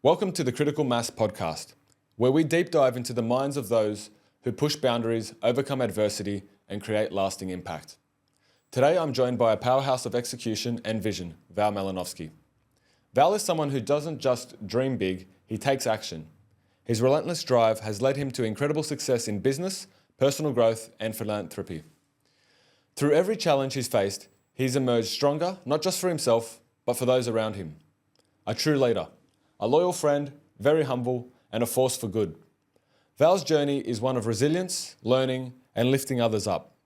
Welcome to the Critical Mass podcast, where we deep dive into the minds of those who push boundaries, overcome adversity, and create lasting impact. Today, I'm joined by a powerhouse of execution and vision, Val Malinovsky. Val is someone who doesn't just dream big, he takes action. His relentless drive has led him to incredible success in business, personal growth, and philanthropy. Through every challenge he's faced, he's emerged stronger, not just for himself, but for those around him. A true leader, a loyal friend, very humble, and a force for good. Val's journey is one of resilience, learning, and lifting others up.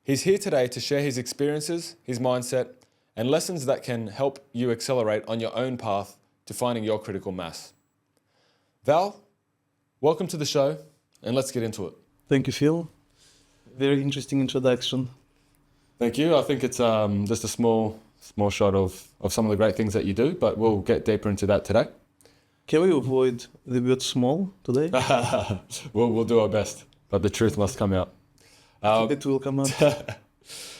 He's here today to share his experiences, his mindset, and lessons that can help you accelerate on your own path to finding your critical mass. Val, welcome to the show, and let's get into it. Thank you, Phill. Very interesting introduction. Thank you. I think it's just a small shot of some of the great things that you do, but we'll get deeper into that today. Can we avoid the word small today? We'll do our best, but the truth must come out. It will come out.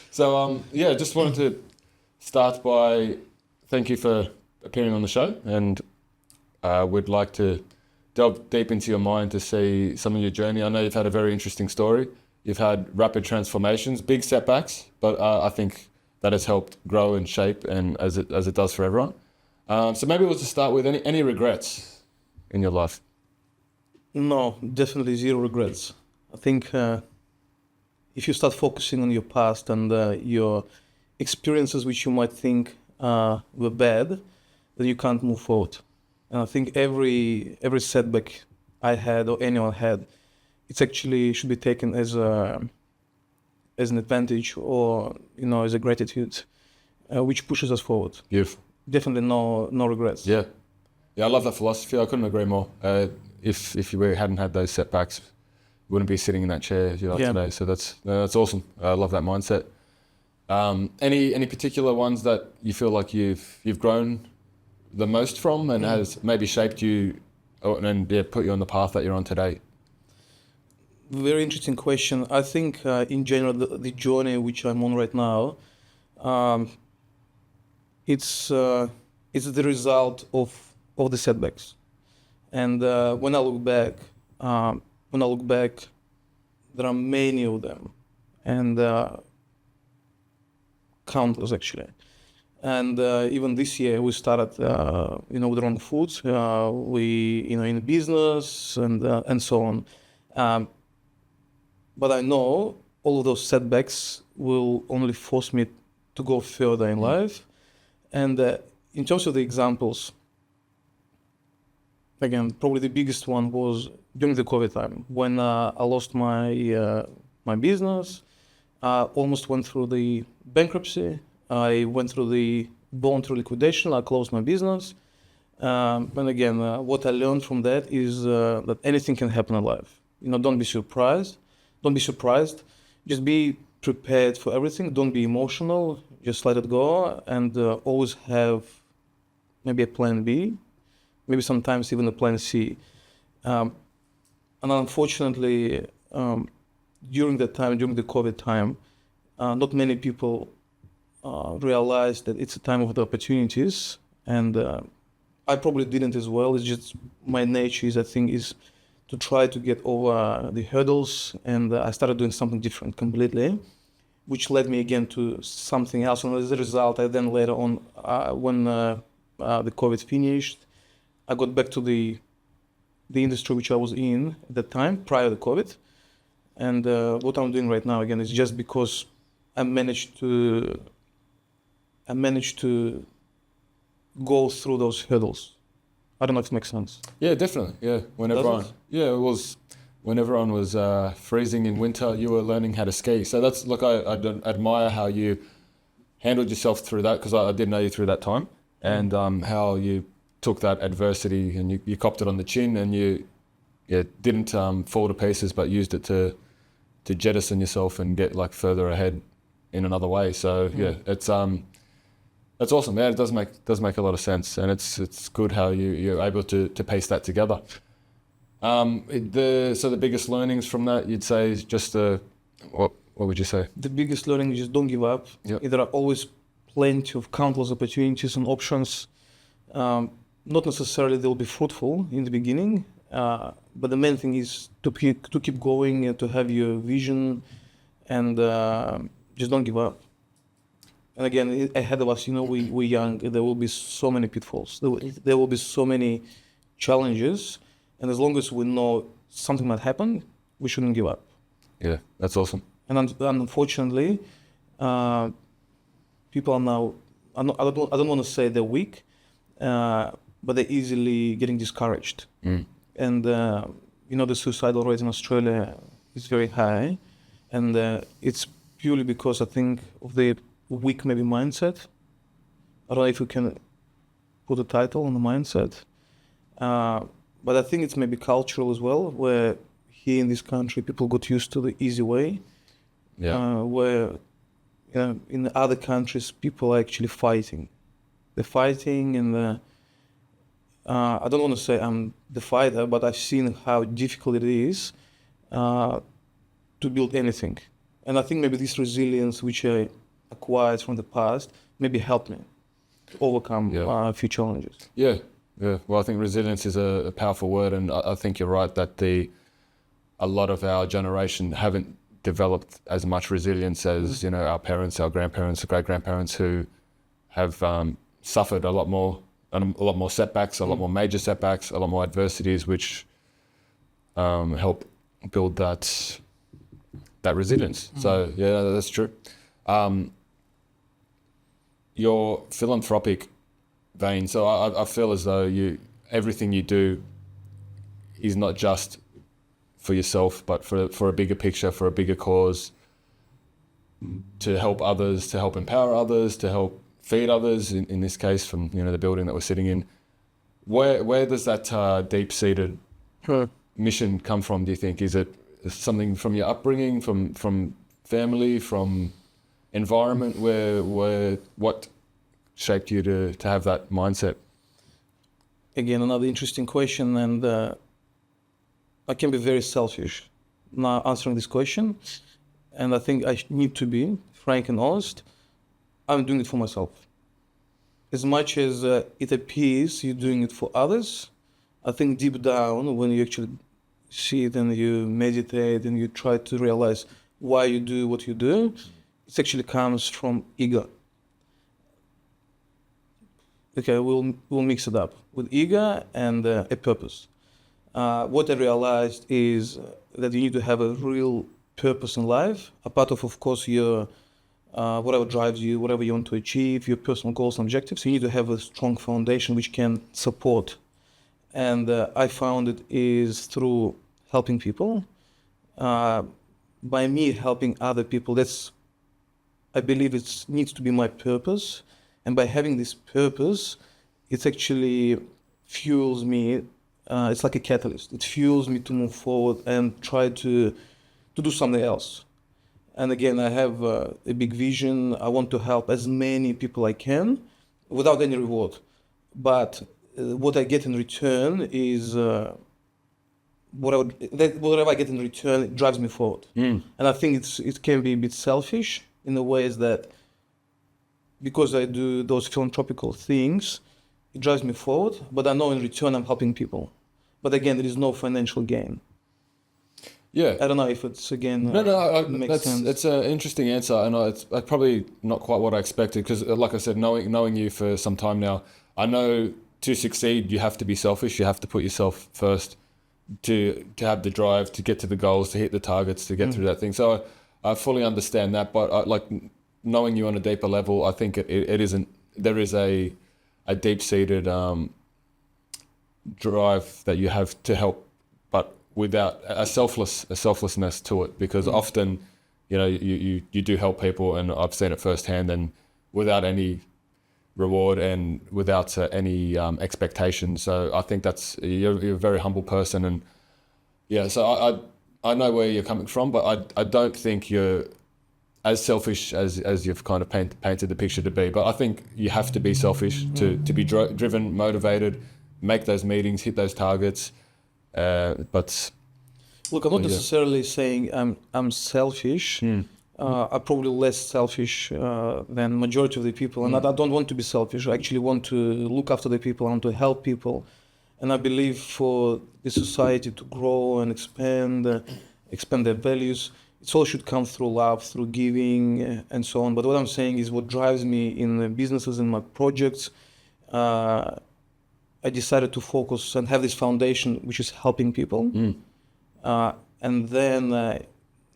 So, just wanted to start by thank you for appearing on the show, and we'd like to delve deep into your mind to see some of your journey. I know you've had a very interesting story. You've had rapid transformations, big setbacks, but I think that has helped grow and shape, and as it does for everyone. So maybe we'll just start with any regrets in your life. No, definitely zero regrets. I think if you start focusing on your past and your experiences which you might think were bad, then you can't move forward. And I think every setback I had or anyone had, it's actually should be taken as an advantage or as a gratitude, which pushes us forward. Beautiful. Definitely no regrets. Yeah, I love that philosophy. I couldn't agree more. If you hadn't had those setbacks, you wouldn't be sitting in that chair today. So that's awesome. I love that mindset. Any particular ones that you feel like you've grown the most from and has maybe shaped you and put you on the path that you're on today? Very interesting question. I think in general the journey which I'm on right now, it's the result of the setbacks. And when I look back, there are many of them, and countless actually. And even this year we started, with wrong foods. We, in business and so on. But I know all of those setbacks will only force me to go further in life. And in terms of the examples, again, probably the biggest one was during the COVID time when I lost my business. Almost went through the bankruptcy. I went through the voluntary liquidation. I closed my business. And again, what I learned from that is that anything can happen in life. Don't be surprised. Don't be surprised. Just be prepared for everything. Don't be emotional. Just let it go, and always have maybe a plan B, maybe sometimes even a plan C. And unfortunately, during the COVID time, not many people realized that it's a time of the opportunities, and I probably didn't as well. It's just my nature is to try to get over the hurdles, and I started doing something different completely, which led me again to something else. And as a result, I then later on, when the COVID finished, I got back to the industry which I was in at that time, prior to COVID. And what I'm doing right now, again, is just because I managed to go through those hurdles. I don't know if it makes sense. Yeah, definitely. Yeah, when everyone was freezing in winter, you were learning how to ski. So that's I admire how you handled yourself through that, because I did know you through that time, and how you took that adversity and you copped it on the chin, and you didn't fall to pieces, but used it to jettison yourself and get further ahead in another way. So that's awesome. Yeah, it does make a lot of sense, and it's good how you're able to piece that together. So the biggest learnings from that, you'd say, is just what would you say? The biggest learning is just don't give up. Yep. There are always plenty of countless opportunities and options. not necessarily they'll be fruitful in the beginning, but the main thing is to keep going and to have your vision, and just don't give up. And again, ahead of us, we're young. There will be so many pitfalls. There will be so many challenges, and as long as we know something might happen, we shouldn't give up. Yeah, that's awesome. And unfortunately, people are now. I don't want to say they're weak, but they're easily getting discouraged. And the suicidal rate in Australia is very high, and it's purely because I think of the weak maybe mindset. I don't know if we can put a title on the mindset, but I think it's maybe cultural as well, where here in this country people got used to the easy way. Yeah. Where in other countries people are actually fighting. They're fighting, and I don't want to say I'm the fighter, but I've seen how difficult it is to build anything. And I think maybe this resilience which I acquired from the past maybe helped me to overcome a few challenges. Yeah. Well, I think resilience is a powerful word, and I think you're right that a lot of our generation haven't developed as much resilience as our parents, our grandparents, great-grandparents who have suffered a lot more setbacks, a lot more major setbacks, a lot more adversities, which help build that resilience. So yeah, that's true. Your philanthropic vein. So I feel as though everything you do is not just for yourself, but for a bigger picture, for a bigger cause, to help others, to help empower others, to help feed others. In this case, from the building that we're sitting in. Where does that deep-seated mission come from? Do you think? Is it something from your upbringing, from family, from environment? What shaped you to have that mindset? Again, another interesting question, and I can be very selfish now answering this question, and I think I need to be frank and honest. I'm doing it for myself. As much as it appears you're doing it for others, I think deep down, when you actually see it and you meditate and you try to realize why you do what you do, it actually comes from ego. Okay, we'll mix it up with ego and a purpose. What I realized is that you need to have a real purpose in life, a part of course, your whatever drives you, whatever you want to achieve, your personal goals and objectives. You need to have a strong foundation which can support. And I found it is through helping people. By me helping other people, I believe it needs to be my purpose. And by having this purpose, it actually fuels me. It's like a catalyst. It fuels me to move forward and try to do something else. And again, I have a big vision. I want to help as many people I can without any reward. But what I get in return is whatever I get in return, it drives me forward. And I think it can be a bit selfish in the ways that because I do those philanthropical things, it drives me forward, but I know in return I'm helping people. But again, there is no financial gain. Yeah. I don't know if it's, again, makes sense. It's an interesting answer, and it's probably not quite what I expected, because like I said, knowing you for some time now, I know to succeed, you have to be selfish. You have to put yourself first to have the drive, to get to the goals, to hit the targets, to get through that thing. So I fully understand that, but knowing you on a deeper level, I think it isn't. There is a deep-seated drive that you have to help, but without a selflessness to it, because often, you do help people, and I've seen it firsthand, and without any reward and without any expectation. So I think you're a very humble person, and so I know where you're coming from, but I don't think you're as selfish as you've kind of painted the picture to be. But I think you have to be selfish to be driven, motivated, make those meetings, hit those targets. But look, I'm not necessarily saying I'm selfish, are probably less selfish than majority of the people. And I don't want to be selfish. I actually want to look after the people. I want to help people. And I believe for the society to grow and expand their values, it all should come through love, through giving, and so on. But what I'm saying is what drives me in the businesses, in my projects, I decided to focus and have this foundation, which is helping people. And then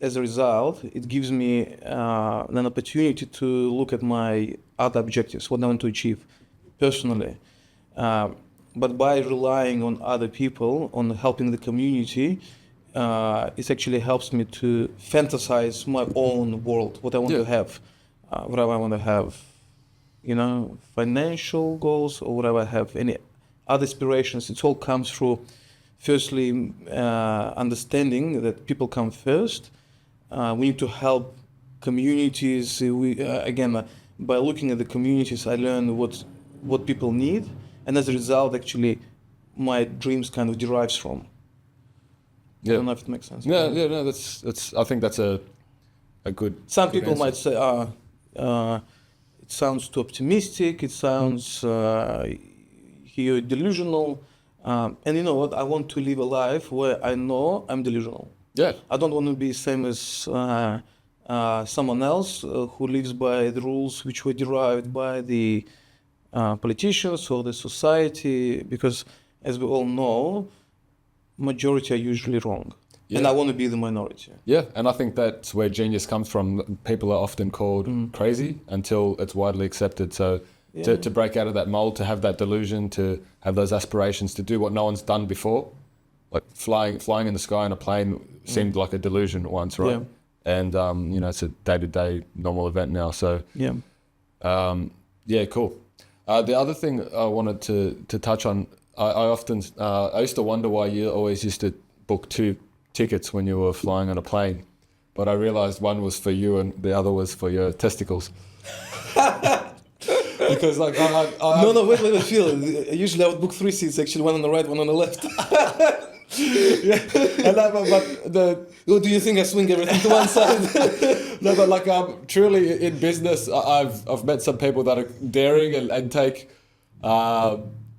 as a result, it gives me an opportunity to look at my other objectives, what I want to achieve personally. But by relying on other people, on helping the community, it actually helps me to fantasize my own world, what I want to have, whatever I want to have, financial goals or whatever I have, any other aspirations. It all comes through, firstly, understanding that people come first. We need to help communities. By looking at the communities, I learn what people need. And as a result, actually, my dreams kind of derives from. I don't know if it makes sense. No, that's. I think that's a good. Some good people answer. might say, it sounds too optimistic. It sounds you're delusional. And you know what? I want to live a life where I know I'm delusional. Yeah. I don't want to be same as someone else who lives by the rules which were derived by the politicians or the society, because as we all know, majority are usually wrong. Yeah. And I want to be the minority. Yeah, and I think that's where genius comes from. People are often called crazy until it's widely accepted. So to break out of that mold, to have that delusion, to have those aspirations, to do what no one's done before, like flying in the sky in a plane seemed like a delusion once, right? Yeah. And it's a day-to-day normal event now. So cool. The other thing I wanted to touch on, I used to wonder why you always used to book 2 tickets when you were flying on a plane, but I realized one was for you and the other was for your testicles. Because wait, Phill. Usually I would book 3 seats, actually, one on the right, one on the left. Or do you think I swing everything to one side? No, but truly in business, I've met some people that are daring and take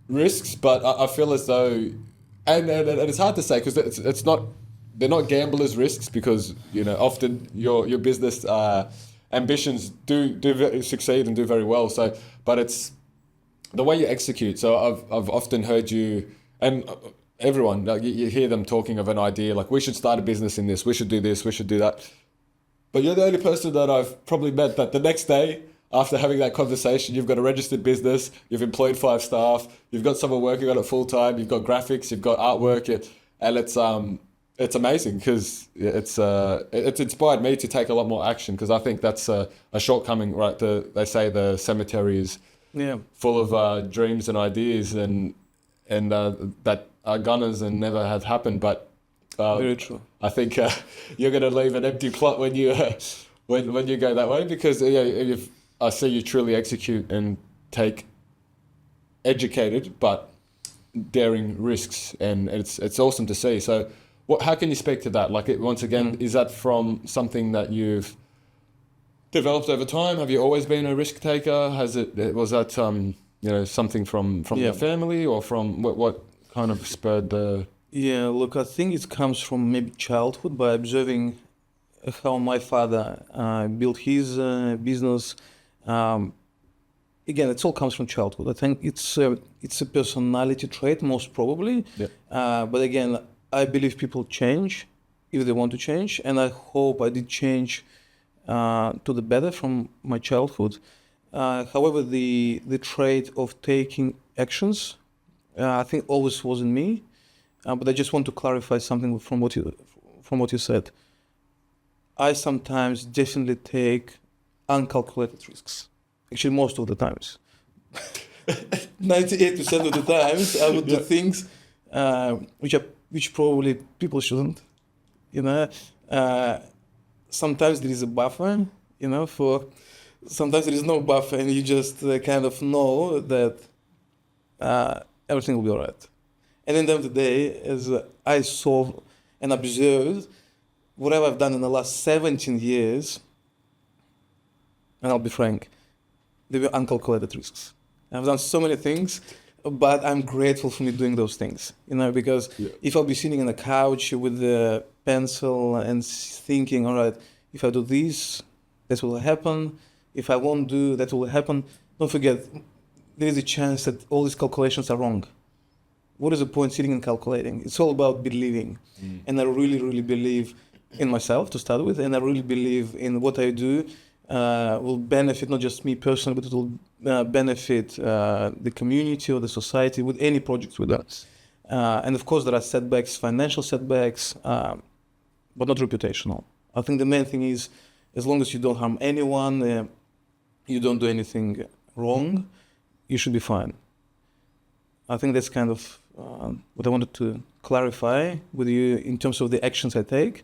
risks, but I feel as though, and it's hard to say because it's not, they're not gamblers' risks, because often your business ambitions do succeed and do very well. So, but it's the way you execute. So I've often heard you and everyone, you hear them talking of an idea like, we should start a business in this, we should do this, we should do that. But you're the only person that I've probably met that the next day after having that conversation, you've got a registered business, you've employed 5 staff, you've got someone working on it full time, you've got graphics, you've got artwork, and it's amazing because it's inspired me to take a lot more action, because I think that's a shortcoming, right? They say the cemetery is full of dreams and ideas and that are gunners and never have happened, but very true. I think you're going to leave an empty plot when you when you go that way, because if I see you truly execute and take educated but daring risks, and it's awesome to see. So how can you speak to that? Like, once again, is that from something that you've developed over time? Have you always been a risk taker? Was that something from your family, or from what kind of spurred the... Yeah, look, I think it comes from maybe childhood, by observing how my father built his business. Again, it all comes from childhood. I think it's a personality trait, most probably. But again, I believe people change if they want to change, and I hope I did change to the better from my childhood. However, the trait of taking actions, I think always was in me. But I just want to clarify something from what you said. I sometimes definitely take uncalculated risks. Actually, most of the times. 98% of the times, I would do things which probably people shouldn't. Sometimes there is a buffer. Sometimes there is no buffer, and you just kind of know that everything will be all right. And at the end of the day, as I saw and observed, whatever I've done in the last 17 years, and I'll be frank, they were uncalculated risks. I've done so many things, but I'm grateful for me doing those things, because if I'll be sitting on a couch with a pencil and thinking, all right, if I do this, that will happen. If I won't do, that will happen. Don't forget, there is a chance that all these calculations are wrong. What is the point sitting and calculating? It's all about believing. And I really, really believe in myself to start with, and I really believe in what I do will benefit not just me personally, but it will benefit the community or the society with any projects with that. And of course, there are setbacks, financial setbacks, but not reputational. I think the main thing is, as long as you don't harm anyone, you don't do anything wrong, you should be fine. I think that's kind of what I wanted to clarify with you in terms of the actions I take.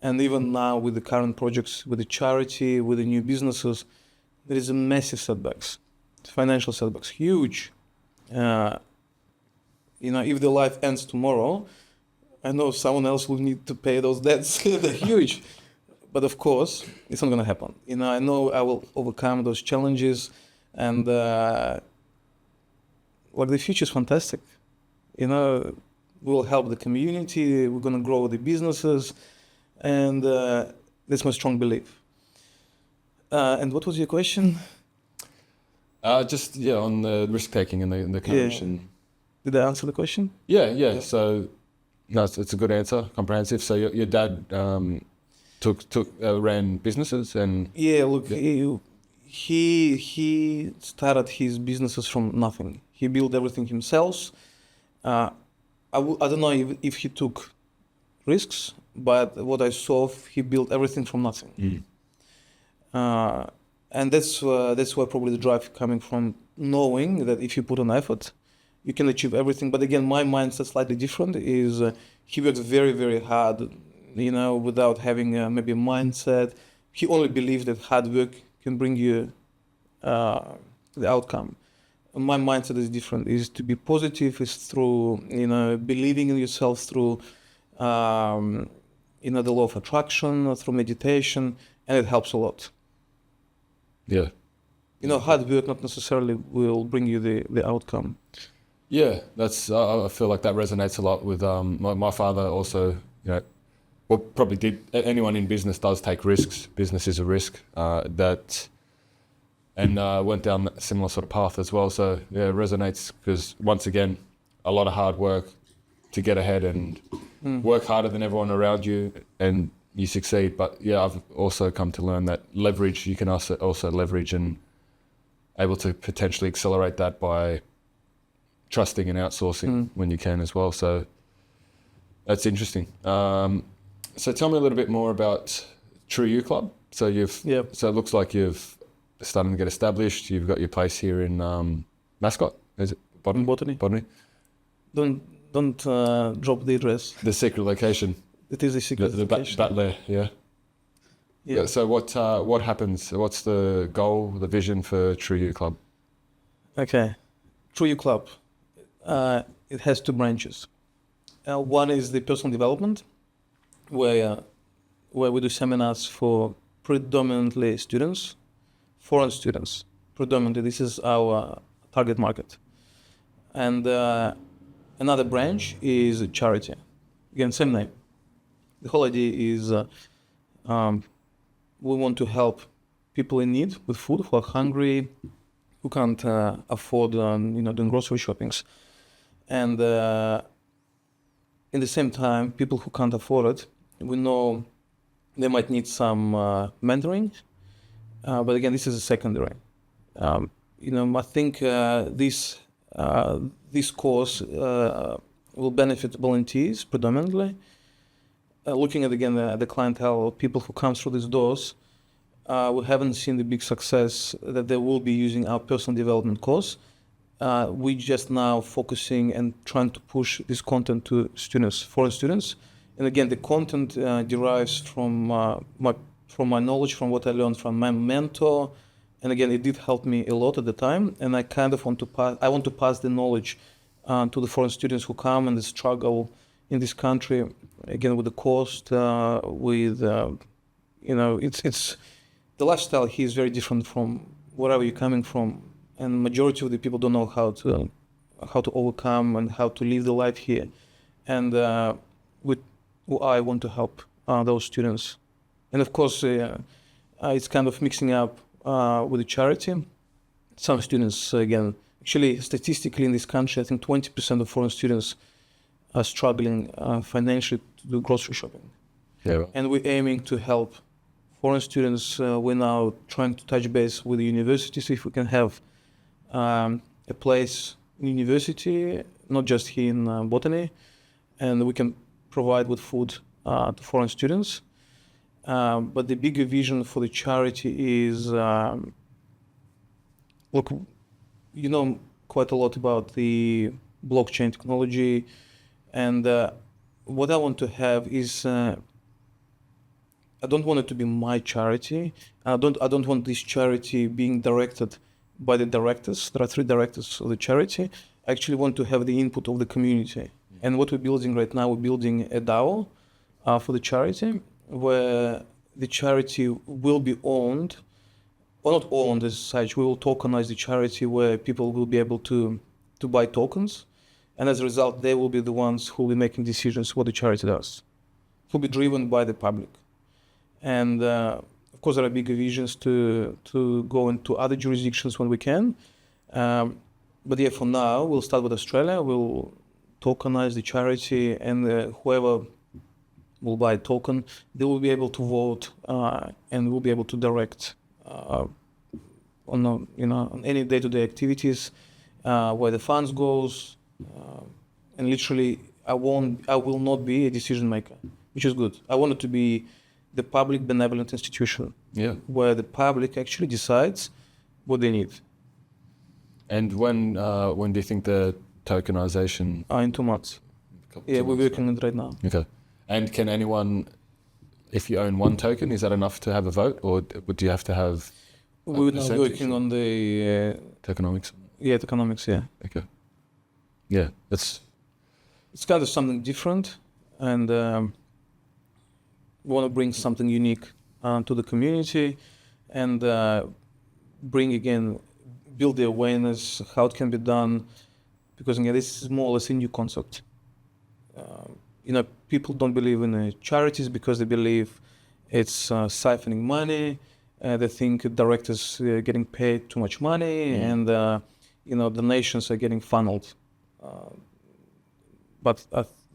And even now with the current projects, with the charity, with the new businesses, there is a massive setbacks, financial setbacks, huge. If the life ends tomorrow, I know someone else will need to pay those debts. They're huge. But of course, it's not going to happen. I know I will overcome those challenges, and the future is fantastic. We'll help the community. We're going to grow the businesses, and that's my strong belief. And what was your question? Just on the risk taking and the courage. Yeah. Did I answer the question? Yeah. So, no, it's a good answer, comprehensive. So your dad ran businesses and he started his businesses from nothing. He built everything himself. I don't know if he took risks, but what I saw, he built everything from nothing. And that's where probably the drive coming from, knowing that if you put an effort, you can achieve everything. But again, my mindset slightly different. Is he worked very, very hard, without having maybe a mindset. He only believed that hard work can bring you the outcome. My mindset is different. Is to be positive. Is through believing in yourself, through the law of attraction, through meditation, and it helps a lot. Yeah. Hard work not necessarily will bring you the outcome. Yeah, that's. I feel like that resonates a lot with my father. Also, probably did. Anyone in business does take risks. Business is a risk. And went down a similar sort of path as well. So yeah, it resonates because once again, a lot of hard work to get ahead and work harder than everyone around you, and you succeed. But yeah, I've also come to learn that leverage, you can also leverage and able to potentially accelerate that by trusting and outsourcing when you can as well. So that's interesting. So tell me a little bit more about TrueYou Club. So so it looks like you've starting to get established. You've got your place here in Mascot. Is it Botany? Don't drop the address. The secret location. It is a secret location. Batley, yeah. So what happens? What's the goal, the vision for TrueYou Club? Okay, TrueYou Club. It has two branches. One is the personal development, where we do seminars for predominantly students, foreign students. Predominantly, this is our target market. And another branch is charity. Again, same name. The whole idea is we want to help people in need with food, who are hungry, who can't afford doing grocery shoppings. And in the same time, people who can't afford it, we know they might need some mentoring. But again, this is a secondary. I think this course will benefit volunteers predominantly. Looking at again the clientele, people who come through these doors, we haven't seen the big success that they will be using our personal development course. We're just now focusing and trying to push this content to students, foreign students. And again, the content derives from my knowledge, from what I learned from my mentor. And again, it did help me a lot at the time. And I kind of want to pass the knowledge to the foreign students who come and struggle in this country. Again, with the cost, the lifestyle here is very different from wherever you're coming from, and majority of the people don't know how to overcome and how to live the life here. And with I want to help those students, and of course it's kind of mixing up with the charity. Some students, again, actually statistically in this country, I think 20% of foreign students are struggling financially to do grocery shopping. Yeah. And we're aiming to help foreign students. We're now trying to touch base with the universities if we can have a place in university, not just here in Botany, and we can provide with food to foreign students. But the bigger vision for the charity is, look, you know quite a lot about the blockchain technology, and what I want to have is, I don't want it to be my charity. I don't want this charity being directed by the directors. There are 3 directors of the charity. I actually want to have the input of the community. And what we're building right now, we're building a DAO for the charity, where the charity will be owned, or not owned as such. We will tokenize the charity, where people will be able to buy tokens. And as a result, they will be the ones who will be making decisions what the charity does. It will be driven by the public. And of course, there are bigger visions to go into other jurisdictions when we can. But yeah, for now, we'll start with Australia. We'll tokenize the charity, and whoever will buy a token, they will be able to vote and will be able to direct on any day-to-day activities where the funds goes. And literally, I will not be a decision maker, which is good. I want it to be the public benevolent institution, where the public actually decides what they need. And when do you think the tokenization? In 2 months. Yeah, we're working on it right now. Okay. And can anyone, if you own 1 token, is that enough to have a vote, or do you have to have? We're now working on the tokenomics. Yeah, tokenomics. Yeah. Okay. Yeah, it's kind of something different, and we want to bring something unique to the community, and build the awareness how it can be done, because again, this is more or less a new concept. People don't believe in charities because they believe it's siphoning money. They think directors are getting paid too much money, and donations are getting funneled. But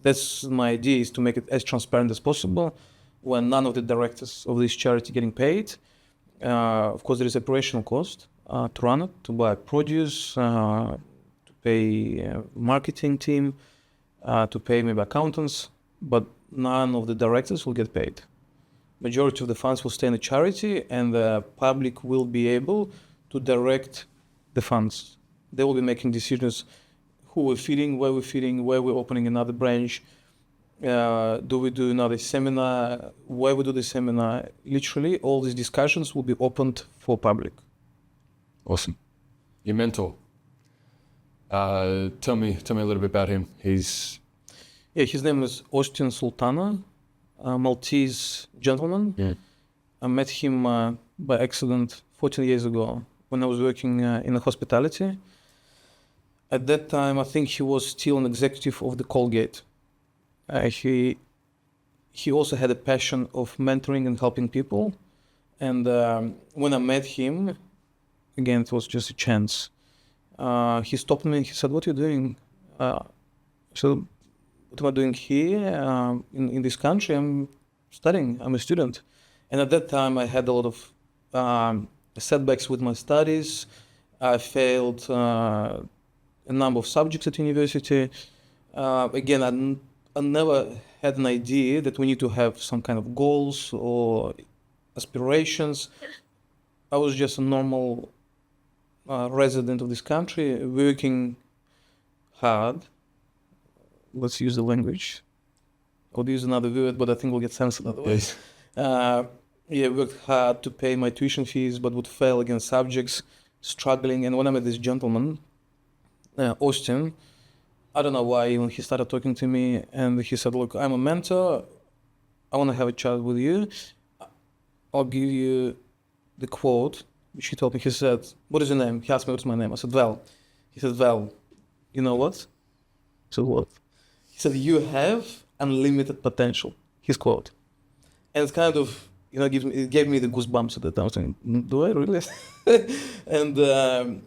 that's my idea, is to make it as transparent as possible, when none of the directors of this charity getting paid. Of course, there is operational cost to run it, to buy produce, to pay marketing team, to pay maybe accountants, but none of the directors will get paid. Majority of the funds will stay in the charity, and the public will be able to direct the funds. They will be making decisions: who we're feeding, where we're opening another branch, do we do another seminar, where we do the seminar. Literally, all these discussions will be opened for public. Awesome. Your mentor. Tell me a little bit about him. His name is Austin Sultana, a Maltese gentleman. Yeah. I met him by accident 14 years ago when I was working in the hospitality. At that time, I think he was still an executive of the Colgate. He also had a passion of mentoring and helping people. And when I met him, again, it was just a chance. He stopped me and he said, "What are you doing?" So, "What am I doing here in this country? I'm studying. I'm a student." And at that time, I had a lot of setbacks with my studies. I failed a number of subjects at university. Again, I never had an idea that we need to have some kind of goals or aspirations. I was just a normal resident of this country, working hard. Let's use the language. I'll use another word, but I think we'll get censored otherwise. Worked hard to pay my tuition fees, but would fail against subjects, struggling. And when I met this gentleman, Austin, I don't know why, when he started talking to me, and he said, "Look, I'm a mentor. I want to have a chat with you. I'll give you the quote which he told me. He said, "What is your name?" He asked me, "What's my name?" I said, "Val." He said, "Val, you know what?" I said, "What?" He said, "You have unlimited potential." His quote. And it's kind of, it gave me the goosebumps at the time. I was thinking, do I really? And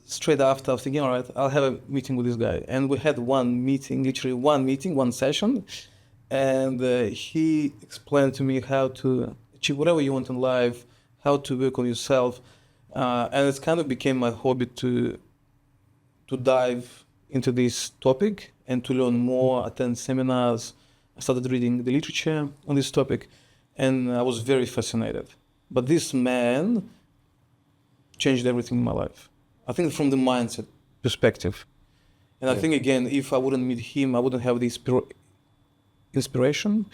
straight after, I was thinking, all right, I'll have a meeting with this guy. And we had one meeting, literally one meeting, one session. And he explained to me how to achieve whatever you want in life, how to work on yourself. And it kind of became my hobby to dive into this topic and to learn more, attend seminars. I started reading the literature on this topic, and I was very fascinated. But this man changed everything in my life. I think from the mindset perspective. And I think, again, if I wouldn't meet him, I wouldn't have this inspiration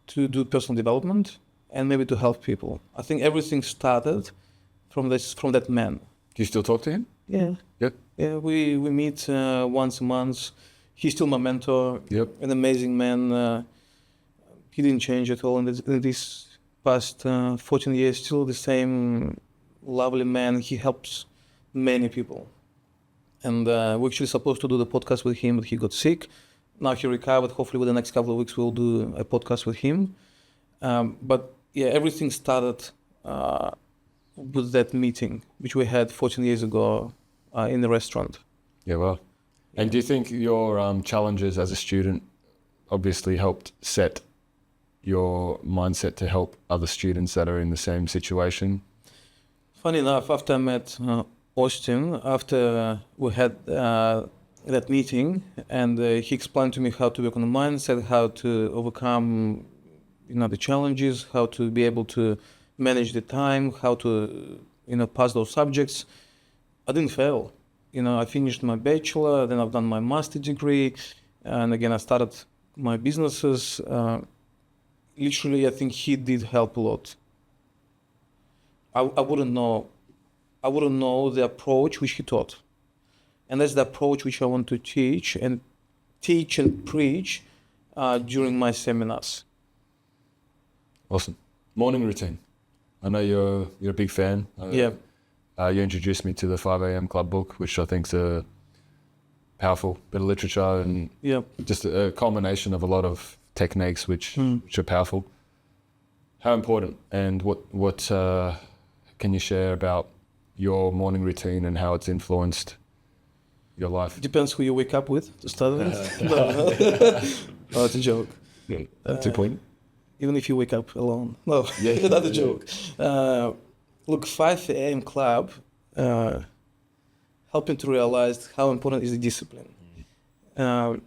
to do personal development and maybe to help people. I think everything started from that man. Do you still talk to him? Yeah. Yep. Yeah, we meet once a month. He's still my mentor. Yep. An amazing man. He didn't change at all in this past 14 years. Still the same lovely man. He helps many people. And we're actually supposed to do the podcast with him, but he got sick. Now he recovered. Hopefully within the next couple of weeks we'll do a podcast with him. But yeah, everything started with that meeting, which we had 14 years ago in the restaurant. Yeah, well. And do you think your challenges as a student obviously helped set your mindset to help other students that are in the same situation? Funny enough, after I met Austin, after we had that meeting, and he explained to me how to work on the mindset, how to overcome the challenges, how to be able to manage the time, how to pass those subjects. I didn't fail. I finished my bachelor, then I've done my master's degree, and again I started my businesses. Literally, I think he did help a lot. I wouldn't know the approach which he taught, and that's the approach which I want to teach and preach during my seminars. Awesome. Morning routine. I know you're a big fan. Yeah. You introduced me to the 5 a.m. Club book, which I think is a powerful bit of literature and just a culmination of a lot of techniques which are powerful. How important, and what can you share about your morning routine and how it's influenced your life? Depends who you wake up with to start with. Oh, it's a joke. Yeah, that's important. Even if you wake up alone. No, that's a joke. Look, 5 a.m. Club helping to realize how important is the discipline. I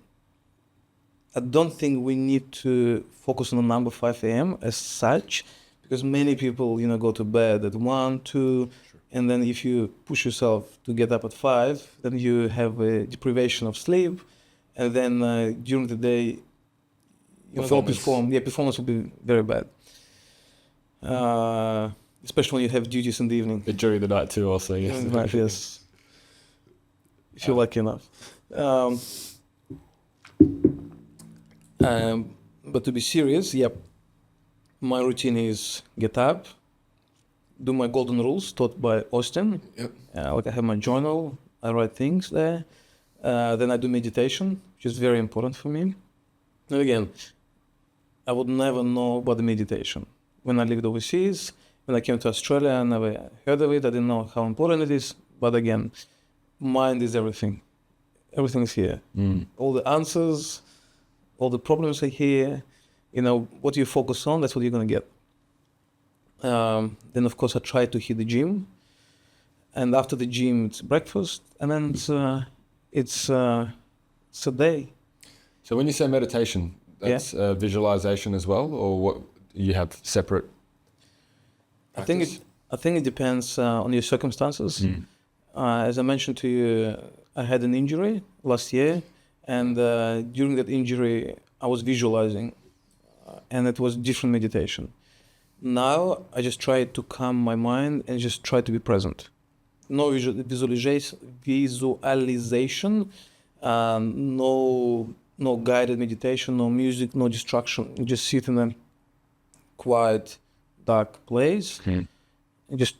don't think we need to focus on the number 5 a.m. as such, because many people, go to bed at 1, 2, and then if you push yourself to get up at 5, then you have a deprivation of sleep, and then during the day, performance will be very bad. Especially when you have duties in the evening. During the night too, also. Yes. Right, yes. If you're lucky enough. But to be serious, my routine is get up, do my golden rules taught by Austin. Yep. I have my journal, I write things there. Then I do meditation, which is very important for me. And again, I would never know about the meditation. When I lived overseas, when I came to Australia, I never heard of it. I didn't know how important it is. But again, mind is everything. Everything is here. All the answers, all the problems are here. What you focus on, that's what you're going to get. Then, of course, I try to hit the gym. And after the gym, it's breakfast. And then it's a day. So when you say meditation, that's visualization as well? Or what you have separate practice? I think it depends on your circumstances. As I mentioned to you, I had an injury last year, and during that injury, I was visualizing, and it was different meditation. Now, I just try to calm my mind and just try to be present. No visualization, no guided meditation, no music, no distraction. You just sit in a quiet, dark place and just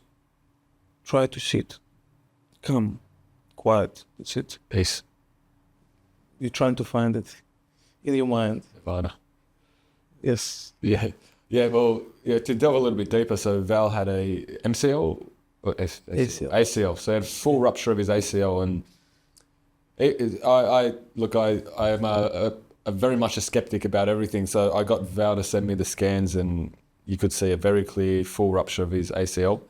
try to sit, calm, quiet. That's it. Peace. You're trying to find it in your mind. Nirvana. Yes. Yeah. Yeah, well, yeah, to delve a little bit deeper, so Val had a MCL or ACL. ACL. So he had a full rupture of his ACL, and I am a very much a skeptic about everything. So I got Val to send me the scans, and you could see a very clear full rupture of his ACL.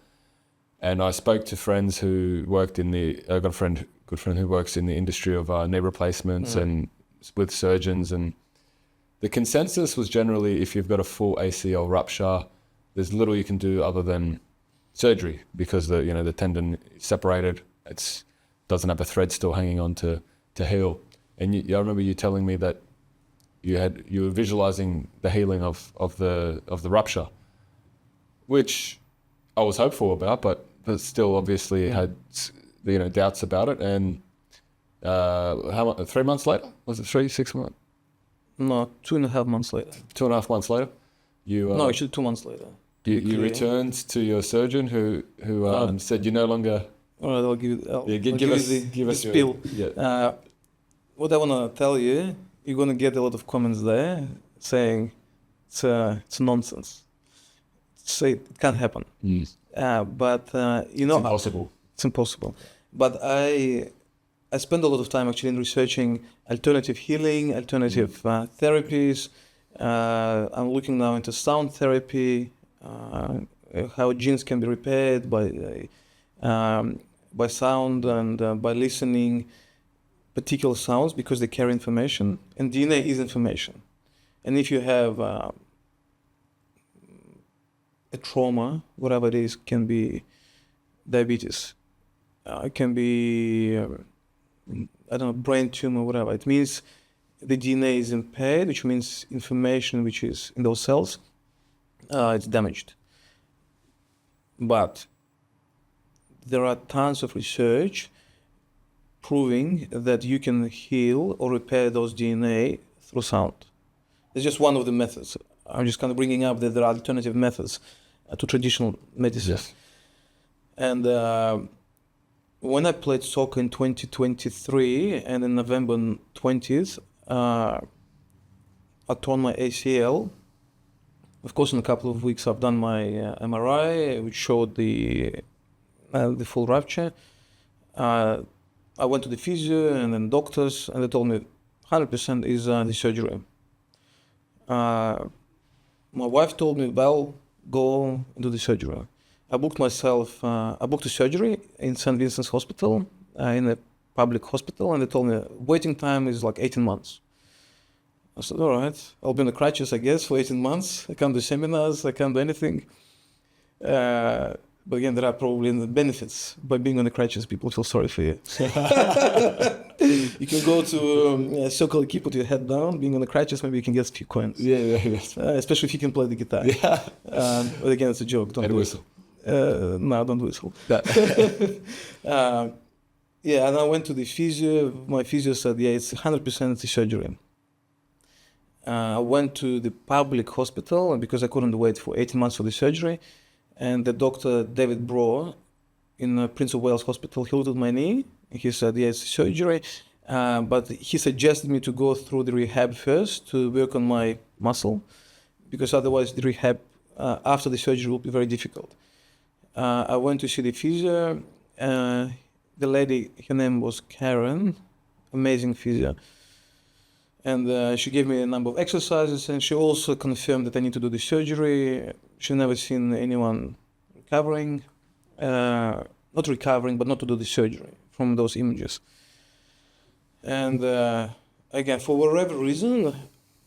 And I spoke to friends who worked in I got a good friend who works in the industry of knee replacements and with surgeons, and the consensus was generally if you've got a full ACL rupture, there's little you can do other than surgery because the tendon is separated. It doesn't have a thread still hanging on to heal. And I remember you telling me that you were visualizing the healing of the rupture, which I was hopeful about, but still obviously had doubts about it. And how much? 3 months later? Was it 6 months? No, 2.5 months later. 2.5 months later, no, actually 2 months later. You returned to your surgeon who said you no longer. All right, I'll give you. Give us the spill. Yeah. What I want to tell you, you're gonna get a lot of comments there saying it's nonsense. Say it can't happen. But it's impossible. It's impossible. But I spend a lot of time actually in researching alternative healing, alternative therapies. I'm looking now into sound therapy, how genes can be repaired by sound and by listening particular sounds because they carry information, and DNA is information. And if you have a trauma, whatever it is, can be diabetes, it can be brain tumor, whatever. It means the DNA is impaired, which means information which is in those cells, it's damaged. But there are tons of research proving that you can heal or repair those DNA through sound. It's just one of the methods. I'm just kind of bringing up that there are alternative methods to traditional medicine. Yes. And when I played soccer in 2023, and in November 20th, I torn my ACL. Of course, in a couple of weeks, I've done my MRI, which showed the full rupture. I went to the physio and then doctors, and they told me 100% is the surgery. My wife told me, well, go and do the surgery. I booked a surgery in St. Vincent's Hospital, in a public hospital, and they told me waiting time is like 18 months. I said, all right, I'll be on the crutches, I guess, for 18 months. I can't do seminars, I can't do anything. But again, there are probably benefits by being on the crutches. People feel sorry for you. You can go to a circle, keep with your head down. Being on the crutches, maybe you can get a few coins. Yeah. Especially if you can play the guitar. Yeah. But again, it's a joke. Don't whistle. No, don't whistle. Yeah, and I went to the physio. My physio said, yeah, it's 100% the surgery. I went to the public hospital because I couldn't wait for 18 months for the surgery. And the doctor, David Brough, in Prince of Wales Hospital, he looked at my knee. He said, yeah, it's surgery. But he suggested me to go through the rehab first to work on my muscle, because otherwise the rehab after the surgery will be very difficult. I went to see the physio. The lady, her name was Karen, amazing physio. And she gave me a number of exercises, and she also confirmed that I need to do the surgery. She'd never seen anyone recovering, not recovering, but not to do the surgery from those images. And again, for whatever reason,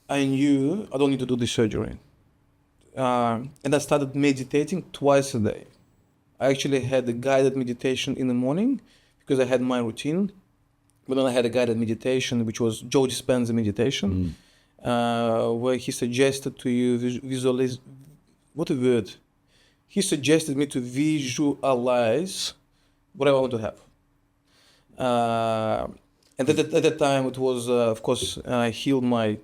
I knew I don't need to do the surgery. And I started meditating twice a day. I actually had a guided meditation in the morning because I had my routine. But then I had a guided meditation, which was Joe Dispenza meditation, where he suggested to you visualize. What a word! He suggested me to visualize what I want to have. And at that time, it was, of course, I healed my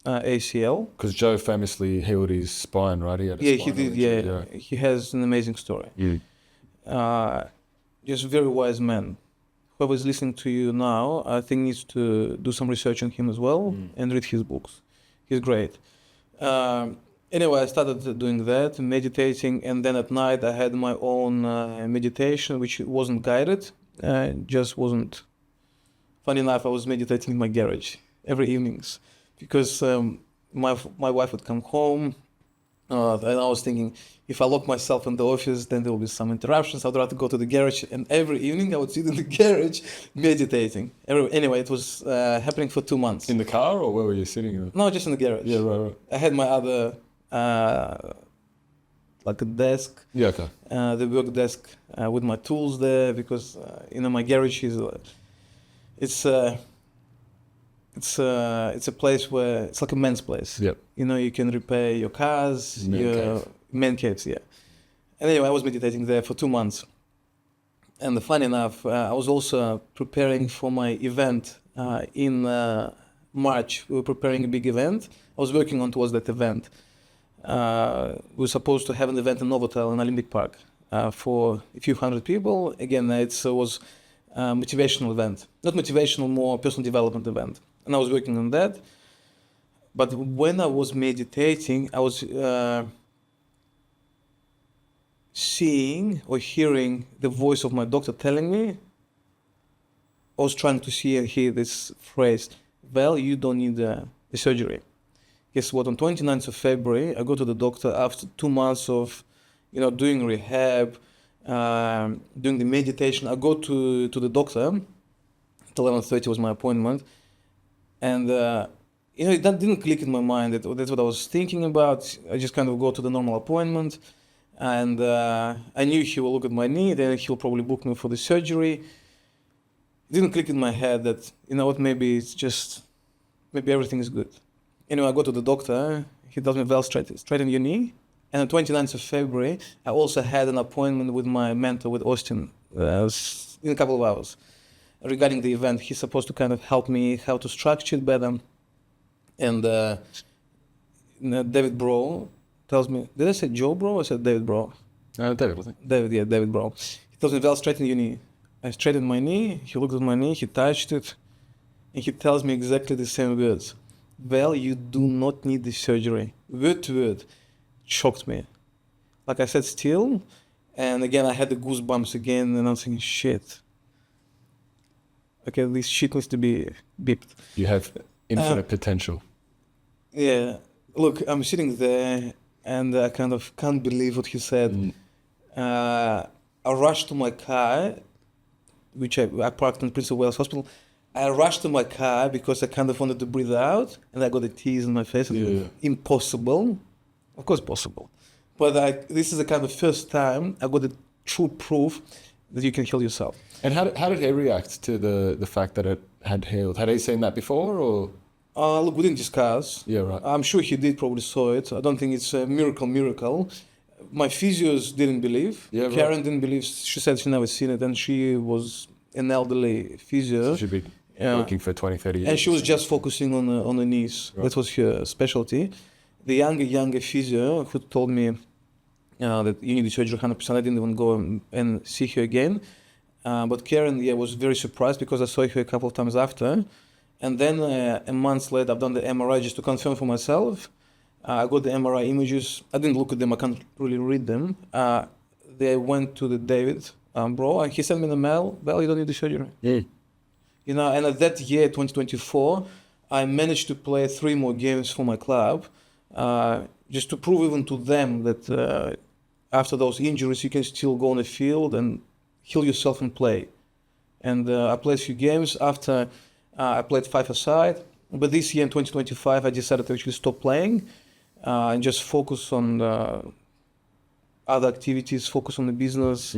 ACL. Because Joe famously healed his spine, right? He had a Yeah, he spinal did. injury, Yeah, he has an amazing story. Just very wise man. Whoever's listening to you now, I think needs to do some research on him as well and read his books. He's great. Anyway, I started doing that, meditating, and then at night I had my own meditation, which wasn't guided, just wasn't. Funny enough, I was meditating in my garage every evenings because my wife would come home, and I was thinking, if I lock myself in the office, then there will be some interruptions. I'd rather go to the garage, and every evening I would sit in the garage meditating. Anyway, it was happening for 2 months. In the car, or where were you sitting? No, just in the garage. Yeah, right. I had my other, like a desk. Yeah, okay. The work desk with my tools there because my garage is it's a place where it's like a men's place. Yep. You can repair your cars, men caves, yeah. And anyway, I was meditating there for 2 months. And funny enough, I was also preparing for my event in March. We were preparing a big event. I was working on towards that event. We were supposed to have an event in Novotel in Olympic Park for a few hundred people. Again, it was a motivational event. Not motivational, more personal development event. And I was working on that. But when I was meditating, I was seeing or hearing the voice of my doctor telling me, I was trying to hear this phrase, well, you don't need the surgery. Guess what? On 29th of February, I go to the doctor after 2 months of, doing rehab, doing the meditation. I go to the doctor. At 11:30 was my appointment, and that didn't click in my mind. That's what I was thinking about. I just kind of go to the normal appointment, and I knew he will look at my knee. Then he'll probably book me for the surgery. It didn't click in my head that maybe everything is good. Anyway, I go to the doctor. He tells me, well, straighten your knee. And on 29th of February, I also had an appointment with my mentor, with Austin, in a couple of hours. Regarding the event, he's supposed to kind of help me how to structure it better. And David Bro tells me, did I say Joe Bro or I said David Bro? David, I think. David Bro. He tells me, well, straighten your knee. I straightened my knee, he looked at my knee, he touched it, and he tells me exactly the same words. Well, you do not need the surgery. Word to word. Shocked me. Like I said, still, and again, I had the goosebumps again, and I'm thinking, shit. Okay, this shit needs to be beeped. You have infinite potential. Yeah. Look, I'm sitting there, and I kind of can't believe what he said. I rushed to my car, which I parked in Prince of Wales Hospital. I rushed to my car because I kind of wanted to breathe out, and I got the tears in my face. Yeah. Impossible. Of course, possible. But this is the kind of first time I got the true proof that you can heal yourself. And how did he react to the fact that it had healed? Had he seen that before, or? Look, we didn't discuss. Yeah, right. I'm sure he did probably saw it. I don't think it's a miracle. My physios didn't believe. Yeah, right. Karen didn't believe. She said she never seen it, and she was an elderly physio. So she'd be working for 20, 30 years. And she was just focusing on the knees. Right. That was her specialty. The younger physio who told me that you need the surgery 100%, I didn't even go and see her again. But Karen, was very surprised because I saw her a couple of times after. And then a month later, I've done the MRI just to confirm for myself. I got the MRI images. I didn't look at them. I can't really read them. They went to the David Bro, and he sent me the mail. Well, you don't need the surgery. Yeah. And at that year, 2024, I managed to play 3 more games for my club, just to prove even to them that after those injuries, you can still go on the field and heal yourself and play. And I played a few games. After I played 5-a-side, but this year in 2025, I decided to actually stop playing and just focus on other activities, focus on the business,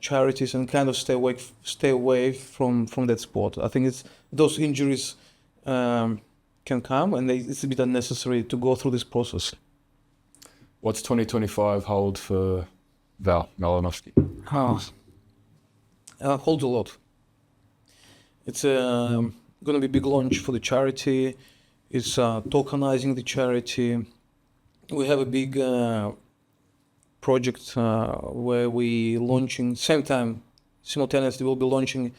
charities, and kind of stay away from that sport. I think those injuries can come, and it's a bit unnecessary to go through this process. What's 2025 hold for Val Malinovsky? Holds a lot. It's going to be a big launch for the charity. It's tokenizing the charity. We have a big project where we launching same time simultaneously. We'll be launching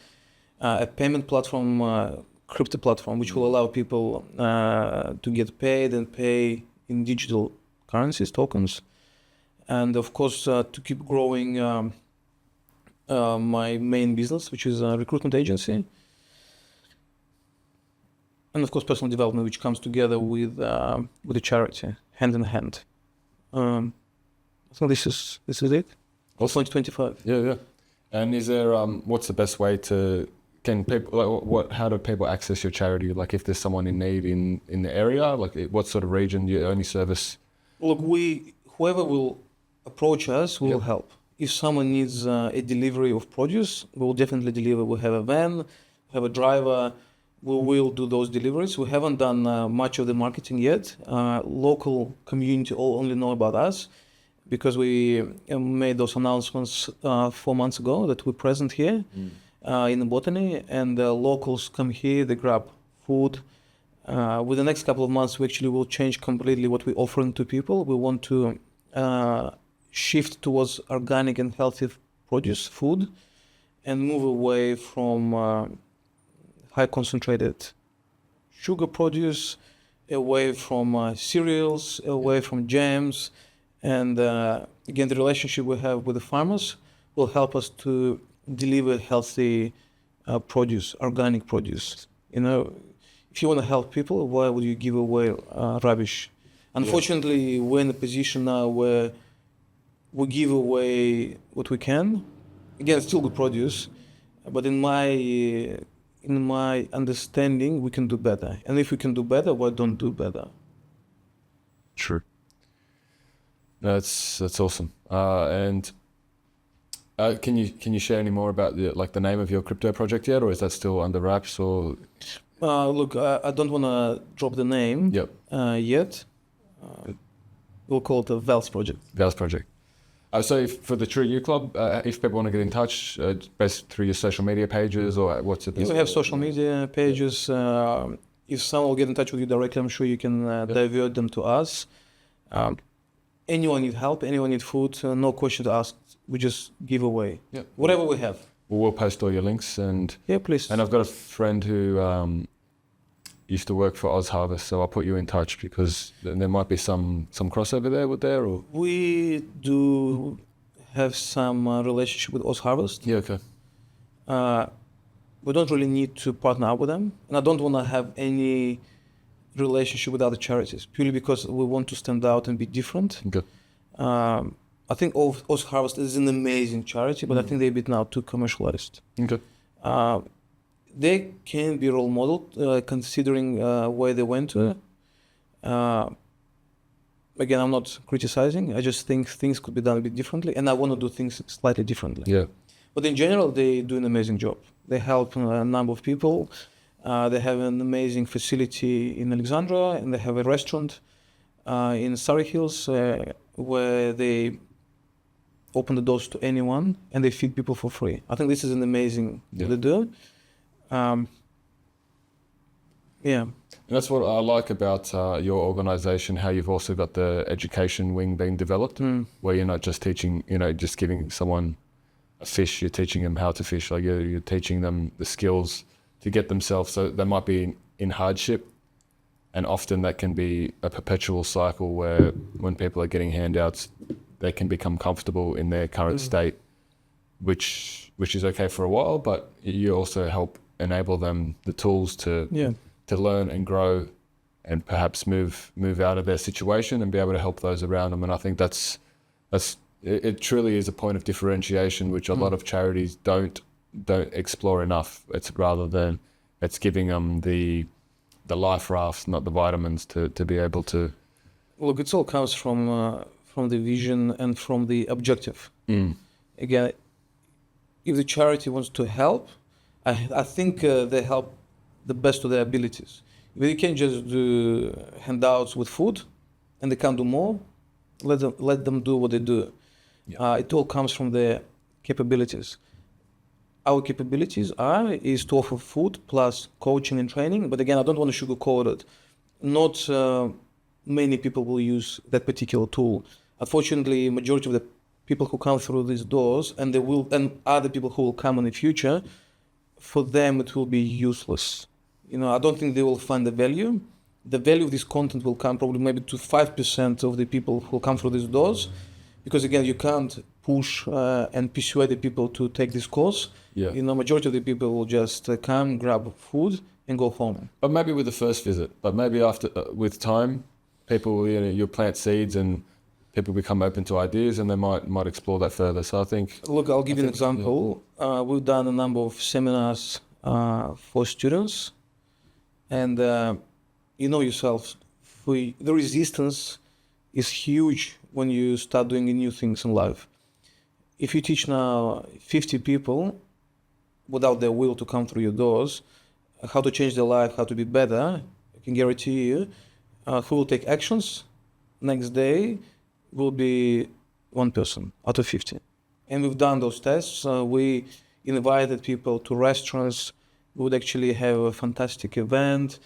a payment platform, crypto platform, which will allow people to get paid and pay in digital currencies, tokens, and of course to keep growing my main business, which is a recruitment agency, and of course personal development, which comes together with the charity, hand in hand. I think this is it. Awesome. 2025. Yeah. And is there what's the best way to how do people access your charity? Like if there's someone in need in the area, like what sort of region do you only service? Look, whoever will approach us, we will help. If someone needs a delivery of produce, we will definitely deliver. We have a van, we have a driver. We will do those deliveries. We haven't done much of the marketing yet. Local community all only know about us because we made those announcements 4 months ago that we're present here in the Botany, and the locals come here, they grab food. With the next couple of months, we actually will change completely what we're offering to people. We want to shift towards organic and healthy produce, food, and move away from high concentrated sugar produce, away from cereals, away from jams. And again, the relationship we have with the farmers will help us to deliver healthy produce, organic produce. You know, if you want to help people, why would you give away rubbish? Unfortunately, we're in a position now where we give away what we can. Again, it's still good produce, but in my understanding, we can do better. And if we can do better, why don't do better? True. That's awesome. And can you share any more about the name of your crypto project yet, or is that still under wraps? Or look, I don't want to drop the name yet. We'll call it the Vels project. Vels project. So for the TrueYou Club, if people want to get in touch, best through your social media pages, or what's it? We have social media pages. If someone will get in touch with you directly, I'm sure you can divert them to us. Anyone need help, anyone need food, no question to ask. We just give away whatever we have. Well, we'll post all your links and please. And I've got a friend who used to work for Oz Harvest, so I'll put you in touch because there might be some crossover there. Or we do have some relationship with Oz Harvest. Yeah, okay. We don't really need to partner up with them, and I don't want to have any relationship with other charities purely because we want to stand out and be different. Okay. I think Oz Harvest is an amazing charity, but I think they're a bit now too commercialized. Okay. They can be role model considering where they went to. Again, I'm not criticizing. I just think things could be done a bit differently, and I want to do things slightly differently. Yeah. But in general, they do an amazing job. They help a number of people. They have an amazing facility in Alexandria, and they have a restaurant in Surrey Hills where they open the doors to anyone and they feed people for free. I think this is an amazing what they do. And that's what I like about your organization, how you've also got the education wing being developed, where you're not just teaching, just giving someone a fish, you're teaching them how to fish. Like you're teaching them the skills to get themselves, so they might be in hardship, and often that can be a perpetual cycle where when people are getting handouts, they can become comfortable in their current state, which is okay for a while, but you also help enable them the tools to learn and grow and perhaps move out of their situation and be able to help those around them. And I think it truly is a point of differentiation, which a lot of charities don't explore enough. It's rather than it's giving them the life rafts, not the vitamins to be able to. Look, it all comes from the vision and from the objective. Again, if the charity wants to help, I think they help the best of their abilities. If they can just do handouts with food and they can't do more, let them do what they do. It all comes from their capabilities. Our capabilities is to offer food plus coaching and training. But again, I don't want to sugarcoat it. not many people will use that particular tool. Unfortunately, majority of the people who come through these doors, and other people who will come in the future, for them it will be useless. I don't think they will find the value. The value of this content will come probably maybe to 5% of the people who come through these doors, because again, you can't push and persuade the people to take this course. Yeah. Majority of the people will just come, grab food, and go home. But maybe with the first visit, but maybe after, with time, people, you'll plant seeds and people become open to ideas and they might explore that further. So I think... Look, I'll give you an example. Yeah. We've done a number of seminars for students, and you know yourself, the resistance is huge when you start doing new things in life. If you teach now 50 people without their will to come through your doors, how to change their life, how to be better, I can guarantee you, who will take actions, next day will be one person out of 50. And we've done those tests. We invited people to restaurants. We would actually have a fantastic event,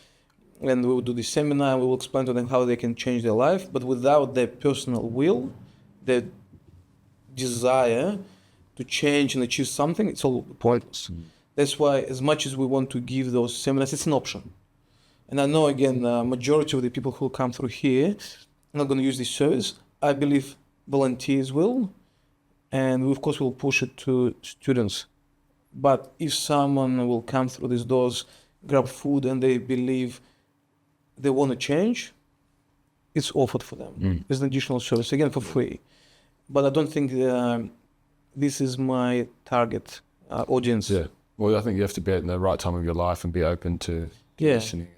and we would do this seminar. We will explain to them how they can change their life, but without their personal will, their desire to change and achieve something, it's all pointless. That's why, as much as we want to give those seminars, it's an option. And I know, again, majority of the people who come through here are not going to use this service. I believe volunteers will, and we, of course, will push it to students. But if someone will come through these doors, grab food, and they believe they want to change, it's offered for them. It's an additional service, again, for free. But I don't think this is my target audience. Yeah. Well, I think you have to be at the right time of your life and be open to listening.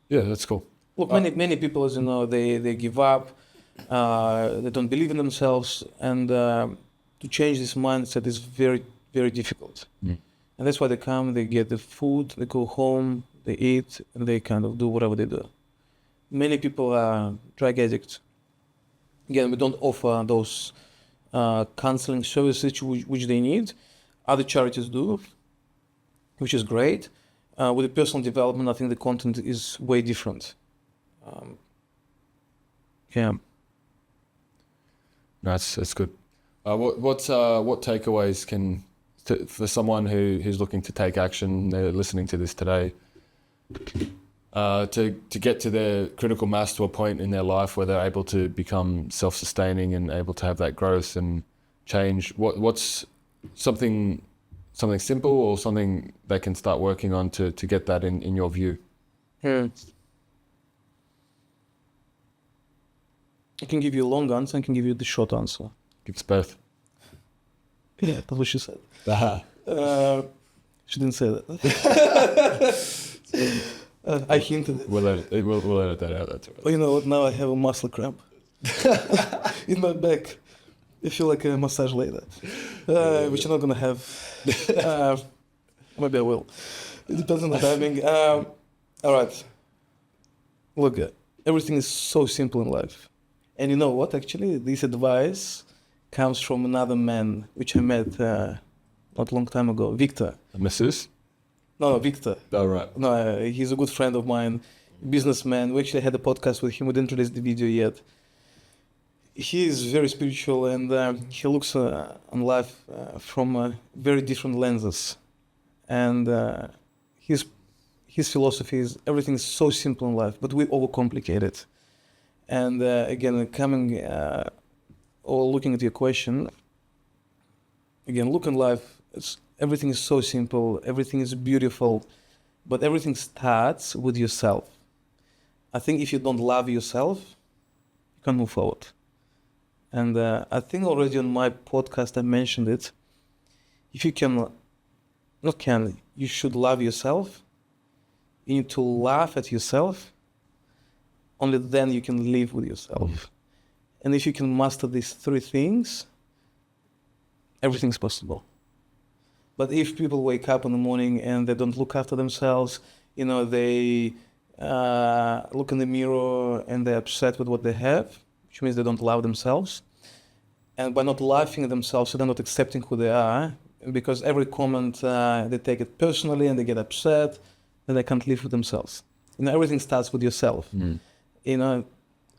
Yeah, that's cool. Look, many people, as you know, they give up, they don't believe in themselves, and to change this mindset is very, very difficult. And that's why they come, they get the food, they go home, they eat, and they kind of do whatever they do. Many people are drug addicts. Again, we don't offer those counseling services which they need. Other charities do, which is great. With the personal development, I think the content is way different. Yeah. That's good. What takeaways for someone who's looking to take action, they're listening to this today, to get to their critical mass to a point in their life where they're able to become self-sustaining and able to have that growth and change? What's something simple or something they can start working on to get that in your view? I can give you a long answer, I can give you the short answer. Give us both. Yeah, that's what she said. She didn't say that. I hinted it. We'll edit that out. That's all right. Oh, you know what? Now I have a muscle cramp in my back. I feel like a massage later, which I'm not gonna have. Maybe I will. It depends on the timing. All right. Look, everything is so simple in life. And you know what? Actually, this advice comes from another man, which I met not a long time ago, Victor. Masseuse? No, Victor. Oh, right. No, he's a good friend of mine, businessman. We actually had a podcast with him. We didn't release the video yet. He is very spiritual, and he looks on life from very different lenses. And his philosophy is everything is so simple in life, but we overcomplicate it. And again, coming or looking at your question, again, look in life, everything is so simple, everything is beautiful, but everything starts with yourself. I think if you don't love yourself, you can't move forward. And I think already on my podcast I mentioned it. If you you should love yourself. You need to laugh at yourself. Only then you can live with yourself. And if you can master these three things, everything's possible. But if people wake up in the morning and they don't look after themselves, they look in the mirror and they're upset with what they have, which means they don't love themselves. And by not laughing at themselves, they're not accepting who they are, because every comment, they take it personally and they get upset, and they can't live with themselves. everything starts with yourself.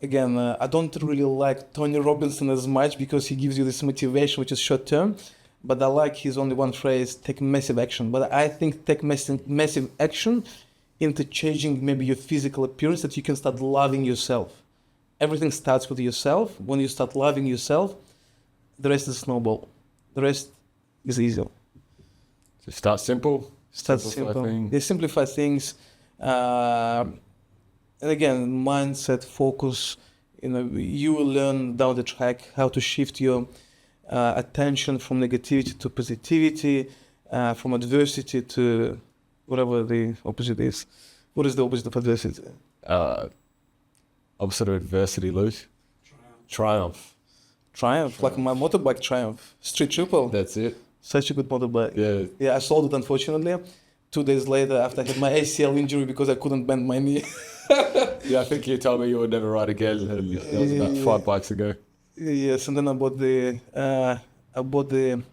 Again, I don't really like Tony Robinson as much because he gives you this motivation, which is short term. But I like his only one phrase, take massive action. But I think take massive action into changing maybe your physical appearance, that you can start loving yourself. Everything starts with yourself. When you start loving yourself, the rest is snowball. The rest is easy. So start simple. Simple. They simplify things. And again, mindset, focus. You will learn down the track how to shift your attention from negativity to positivity, from adversity to whatever the opposite is. What is the opposite of adversity? Opposite of adversity, Luke? Triumph. Triumph, like my motorbike Triumph. Street Triple. That's it. Such a good motorbike. Yeah. Yeah, I sold it unfortunately 2 days later after I had my ACL injury because I couldn't bend my knee. Yeah, I think you told me you would never ride again. That was about 5 bikes ago. Yes, and then I bought the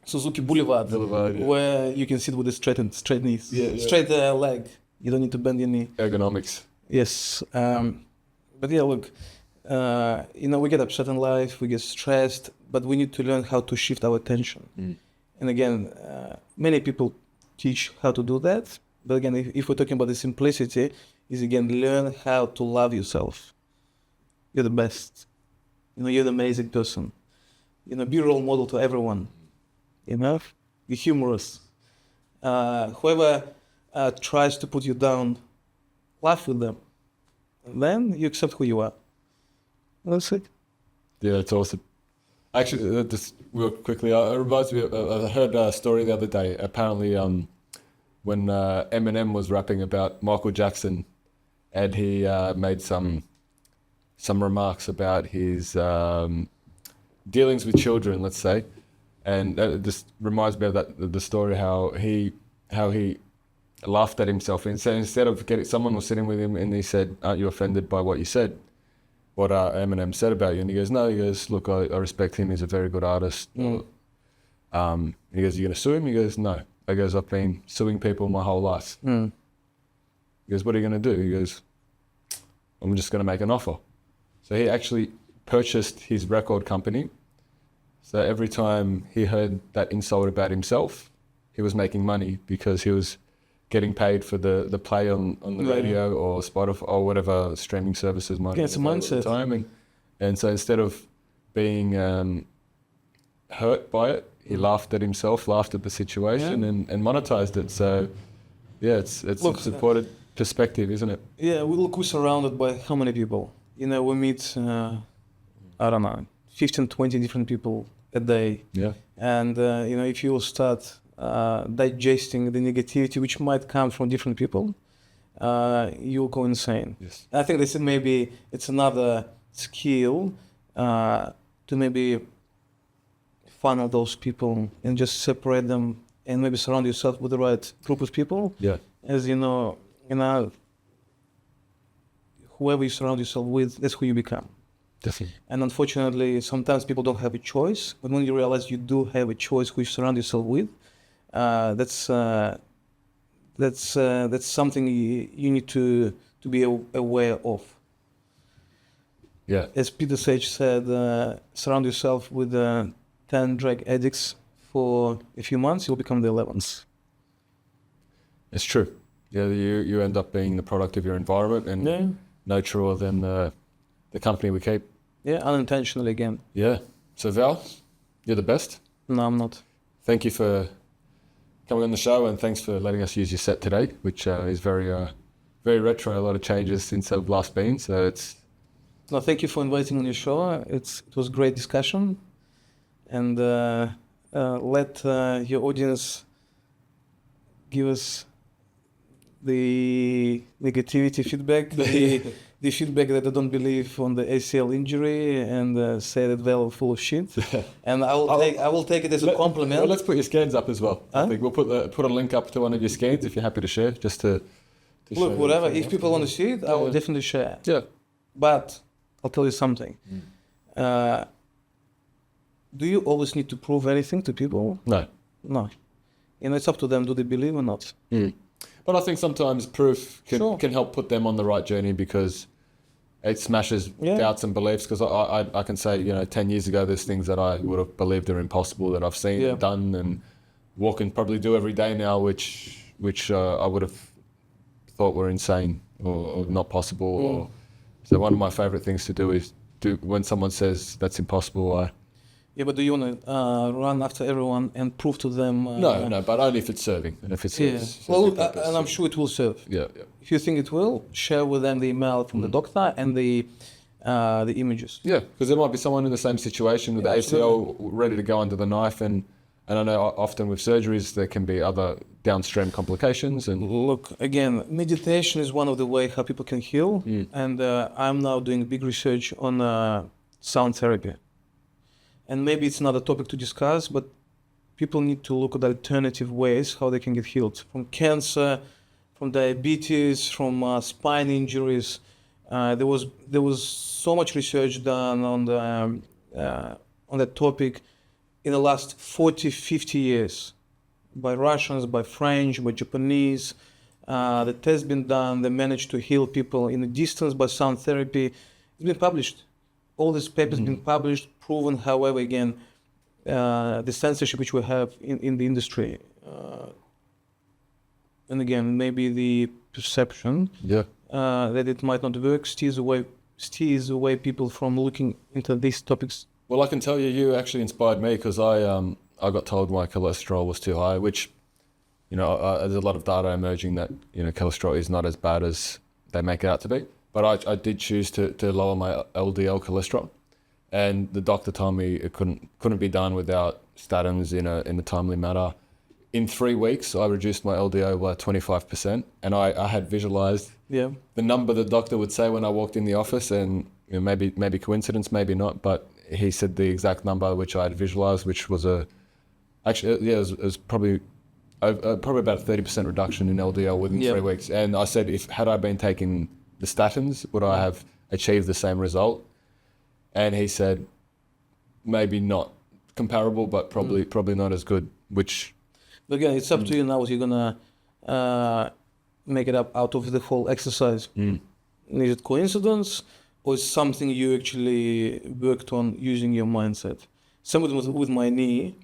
Suzuki Boulevard, where you can sit with the straight knees, straight leg. You don't need to bend your knee. Ergonomics. Yes, but yeah, look, we get upset in life, we get stressed, but we need to learn how to shift our attention. And again, many people teach how to do that. But again, if we're talking about the simplicity, is again, learn how to love yourself. You're the best. You're an amazing person. Be a role model to everyone. Be humorous. Whoever tries to put you down, laugh with them. And then you accept who you are. That's it. Yeah, that's awesome. Actually, just real quickly, it reminds me I heard a story the other day. Apparently, when Eminem was rapping about Michael Jackson, and he made some remarks about his dealings with children, let's say, and it just reminds me of the story how he laughed at himself. And so instead of someone was sitting with him and he said, "Aren't you offended by what you said? What Eminem said about you?" And he goes, "No." He goes, "Look, I respect him. He's a very good artist." He goes, "You gonna sue him?" He goes, "No." I goes, "I've been suing people my whole life." He goes, "What are you gonna do?" He goes, "I'm just gonna make an offer." So he actually purchased his record company. So every time he heard that insult about himself, he was making money because he was getting paid for the play on the radio or Spotify or whatever streaming services might be it's a mindset. at the time. And so instead of being hurt by it, he laughed at himself, laughed at the situation, and monetized it. So yeah, it's important perspective, isn't it? Yeah, we're surrounded by how many people? We meet, I don't know, 15, 20 different people a day. Yeah. And, if you start digesting the negativity which might come from different people, you'll go insane. Yes. I think this is maybe it's another skill to maybe funnel those people and just separate them and maybe surround yourself with the right group of people. Yeah. As whoever you surround yourself with, that's who you become. Definitely. And unfortunately, sometimes people don't have a choice. But when you realize you do have a choice who you surround yourself with, that's something you need to be aware of. Yeah. As Peter Sage said, surround yourself with 10 drug addicts for a few months, you'll become the 11th. It's true. Yeah, you end up being the product of your environment, and no truer than the company we keep. Yeah, unintentionally again. Yeah. So Val, you're the best. No, I'm not. Thank you for coming on the show, and thanks for letting us use your set today, which is very retro. A lot of changes since I've last been. So it's. No, thank you for inviting me on your show. It was great discussion, and let your audience give us the negativity feedback, the feedback that they don't believe on the ACL injury, and say that they're full of shit. And I will take it as a compliment. Well, let's put your scans up as well. Huh? I think we'll put a link up to one of your scans if you're happy to share, just to look, whatever. If people want to see it, I will definitely share. Yeah. But I'll tell you something. Do you always need to prove anything to people? No. No. It's up to them. Do they believe or not? But I think sometimes proof Sure. can help put them on the right journey because it smashes doubts and beliefs. Because I can say, 10 years ago, there's things that I would have believed are impossible that I've seen and done and walk and probably do every day now, which I would have thought were insane or not possible. So one of my favorite things to do is when someone says that's impossible, Yeah, but do you want to run after everyone and prove to them? No, but only if it's serving and if it serves. Well, serves your purpose. and I'm sure it will serve. Yeah. If you think it will, share with them the email from the doctor and the images. Yeah, because there might be someone in the same situation with the ACL ready to go under the knife, and I know often with surgeries there can be other downstream complications. And Look, again, meditation is one of the ways how people can heal, and I'm now doing big research on sound therapy. And maybe it's not a topic to discuss, but people need to look at alternative ways how they can get healed from cancer, from diabetes, from spine injuries. There was so much research done on that topic in the last 40, 50 years by Russians, by French, by Japanese. The test been done. They managed to heal people in a distance by sound therapy. It's been published. All these papers been published, proven. However, again, the censorship which we have in the industry, and again, maybe the perception that it might not work steers away people from looking into these topics. well, I can tell you actually inspired me because I got told my cholesterol was too high, which there's a lot of data emerging that cholesterol is not as bad as they make it out to be. But I did choose to lower my LDL cholesterol, and the doctor told me it couldn't be done without statins in a timely manner. In 3 weeks, I reduced my LDL by 25%, and I had visualized the number the doctor would say when I walked in the office, and maybe coincidence, maybe not, but he said the exact number which I had visualized, which was it was probably about a 30% reduction in LDL within 3 weeks. And I said, had I been taking the statins, would I have achieved the same result? And he said, maybe not comparable, but probably not as good. Which, but again, it's up to you now. If you're gonna make it up out of the whole exercise. Is it coincidence, or is something you actually worked on using your mindset? Same with my knee.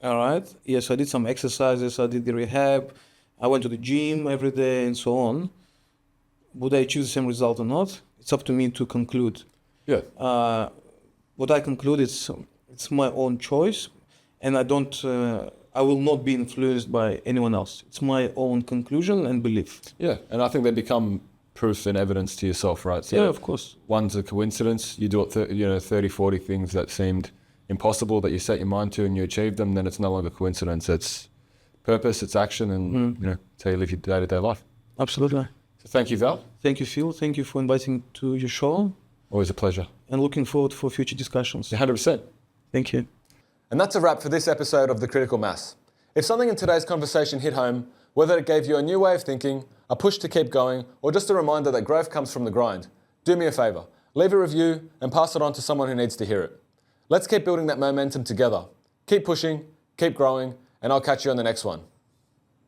All right. Yes, I did some exercises. I did the rehab. I went to the gym every day and so on. Would I choose the same result or not? It's up to me to conclude. Yeah. What I conclude is it's my own choice, and I will not be influenced by anyone else. It's my own conclusion and belief. Yeah, and I think they become proof and evidence to yourself, right? So of course. One's a coincidence. You do it 30, 40 things that seemed impossible that you set your mind to and you achieved them, then it's no longer coincidence. It's purpose, it's action, and it's how you live your day-to-day life. Absolutely. So thank you, Val. Thank you, Phill. Thank you for inviting to your show. Always a pleasure. And looking forward for future discussions. 100%. Thank you. And that's a wrap for this episode of The Critical Mass. If something in today's conversation hit home, whether it gave you a new way of thinking, a push to keep going, or just a reminder that growth comes from the grind, do me a favour. Leave a review and pass it on to someone who needs to hear it. Let's keep building that momentum together. Keep pushing, keep growing, and I'll catch you on the next one.